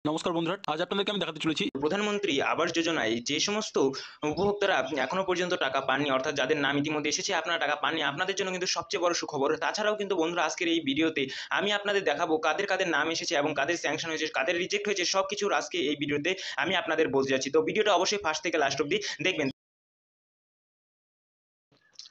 নমস্কার বন্ধুরা, আজ আপনাদেরকে আমি দেখাতে চলেছি প্রধানমন্ত্রী আবাস যোজনায় যে সমস্ত উপভোক্তারা এখনো পর্যন্ত টাকা পাননি, অর্থাৎ যাদের নাম ইতিমধ্যে এসেছে আপনারা টাকা পাননি, আপনাদের জন্য কিন্তু সবচেয়ে বড় সুখবর। তাছাড়াও কিন্তু বন্ধুরা, আজকের এই ভিডিওতে আমি আপনাদের দেখাবো কাদের কাদের নাম এসেছে এবং কাদের স্যাংশন হয়েছে, কাদের রিজেক্ট হয়েছে, সবকিছুর আজকে এই ভিডিওতে আমি আপনাদের বলতে যাচ্ছি। তো ভিডিওটা অবশ্যই ফার্স্ট থেকে লাস্ট অব্দি দেখবেন।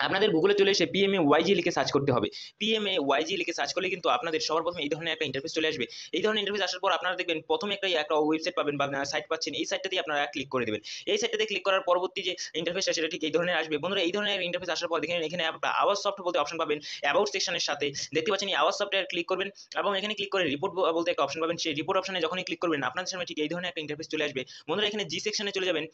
আপনাদের গুগলে চলে এসে পিএমএ ওয়াইজি লিখে সার্চ করতে হবে। পিএমএ ওয়াইজি লিখে সার্চ করলে কিন্তু আপনাদের সবার প্রথমে এই ধরনের একটা ইন্টারফেস চলে আসবে। এই ধরনের ইন্টারফেস আসার পর আপনারা দেখবেন প্রথমে একটা ওয়েবসাইট পাবেন বা সাইট পাচ্ছেন। এই সাইটটাতেই আপনারা ক্লিক করে দেবেন। এই সাইটটাতে ক্লিক করার পরবর্তী যে ইন্টারফেসটা সেটা ঠিক এই ধরনের আসবে। বন্ধুরা, এই ধরনের ইন্টারফেস আসার পর দেখেন এখানে আপনারা আওয়াজ সফট বলতে অপশন পাবেন। অ্যাবাউট সেকশনের সাথে দেখতে পাচ্ছেন এই আওয়াজ সফটওয়্যার ক্লিক করবেন এবং এখানে ক্লিক করে রিপোর্ট বলতে একটা অপশন পাবেন। সেই রিপোর্ট অপশনে যখনই ক্লিক করবেন আপনাদের সামনে ঠিক এই ধরনের একটা ইন্টারফেস চলে আসবে। বন্ধুরা, এখানে জি সেকশনে চলে যাবেন।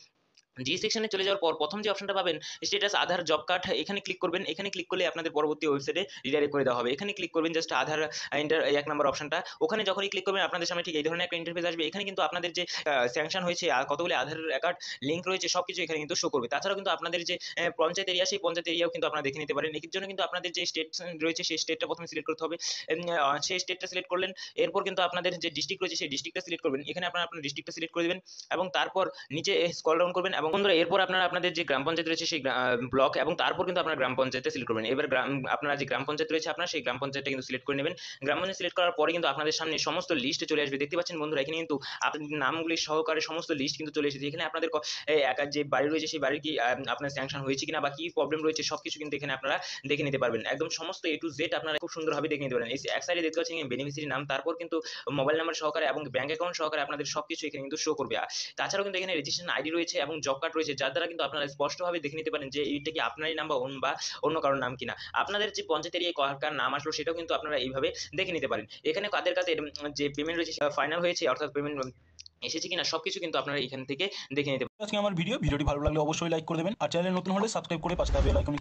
জি সেকশনে চলে যাওয়ার পর প্রথম যে অপশনটা পাবেন স্ট্যাটাস আধার জব কার্ড, এখানে ক্লিক করবেন। এখানে ক্লিক করলে আপনাদের পরবর্তী ওয়েবসাইটে রিডাইরেক্ট করে দেওয়া হবে। এখানে ক্লিক করবেন জাস্ট আধার ইন্টার এক নম্বর অপশনটা। ওখানে যখনই ক্লিক করবেন আপনাদের সামনে ঠিক এই ধরনের একটা ইন্টারফেস আসবে। এখানে কিন্তু আপনাদের যে স্যাংশন হয়েছে আর কতগুলি আধার কার্ড লিঙ্ক রয়েছে সবকিছু এখানে কিন্তু শো করবে। তাছাড়াও কিন্তু আপনাদের যে পঞ্চায়েত এরিয়া, সেই পঞ্চায়েত এরিয়াও কিন্তু আপনারা দেখে নিতে পারেন। এর জন্য কিন্তু আপনাদের যে স্টেট রয়েছে সেই স্টেটটা প্রথমে সিলেক্ট করতে হবে। সেই স্টেটটা সিলেক্ট করলেন, এরপর কিন্তু আপনাদের যে ডিস্ট্রিক্ট রয়েছে সেই ডিস্ট্রিক্টটা সিলেক্ট করবেন। এখানে আপনারা আপনার ডিস্ট্রিক্টটা সিলেক্ট করে দেবেন এবং তারপর নিচে স্ক্রল ডাউন করবেন এবং বন্ধুরা এরপর আপনারা আপনাদের যে গ্রাম পঞ্চায়েত রয়েছে সেই ব্লক এবং তারপর কিন্তু আপনার গ্রাম পঞ্চায়েতে সিলেক্ট করবেন। এবার আপনার যে গ্রাম পঞ্চায়েত রয়েছে আপনার সেই গ্রাম পঞ্চায়েতটা কিন্তু সিলেক্ট করে নেবেন। গ্রাম পঞ্চায়েত সিলেক্ট করার পরে কিন্তু আপনাদের সামনে সমস্ত লিস্ট চলে আসবে। দেখতে পাচ্ছেন বন্ধুরা, এখানে কিন্তু আপনাদের নামগুলি সহকারে সমস্ত লিস্ট কিন্তু চলে এসেছে। এখানে আপনাদের একার যে বাড়ি রয়েছে সেই বাড়ির কি আপনার স্যাংশন হয়েছে কিনা বা কি প্রবলেম রয়েছে সবকিছু কিন্তু এখানে আপনারা দেখে নিতে পারবেন। একদম সমস্ত এ টু জেড আপনারা খুব সুন্দরভাবে দেখে নিতে পারেন। এই এক সাইডে দেখতে পাচ্ছেন বেনিফিসিয়ারি নাম, তারপর কিন্তু মোবাইল নাম্বার সহকারে এবং ব্যাংক অ্যাকাউন্ট সহকারে আপনাদের সবকিছু এখানে কিন্তু শো করবে। তাছাড়াও কিন্তু এখানে রেজিস্ট্রেশন আইডি রয়েছে এবং জব কার্ড রয়েছে, যার দ্বারা কিন্তু আপনারা স্পষ্টভাবে দেখে নিতে পারেন যে এইটা কি আপনারই নাম বা অন্য কারোর নাম কিনা। আপনাদের যে পঞ্চায়েত এরিয়ায় কার নাম আসলো সেটাও কিন্তু আপনারা এইভাবে দেখে নিতে পারেন। এখানে কাদের কাছে যে পেমেন্ট রয়েছে সেটা ফাইনাল হয়েছে অর্থাৎ পেমেন্ট এসেছে কিনা সবকিছু কিন্তু আপনারা এখান থেকে দেখে নিতে পারেন। আজকে আমার ভিডিওটি ভালো লাগলে অবশ্যই লাইক করে দেবেন আর চ্যানেলে নতুন হলে সাবস্ক্রাইব করে পাশে থাকা বেল আইকনে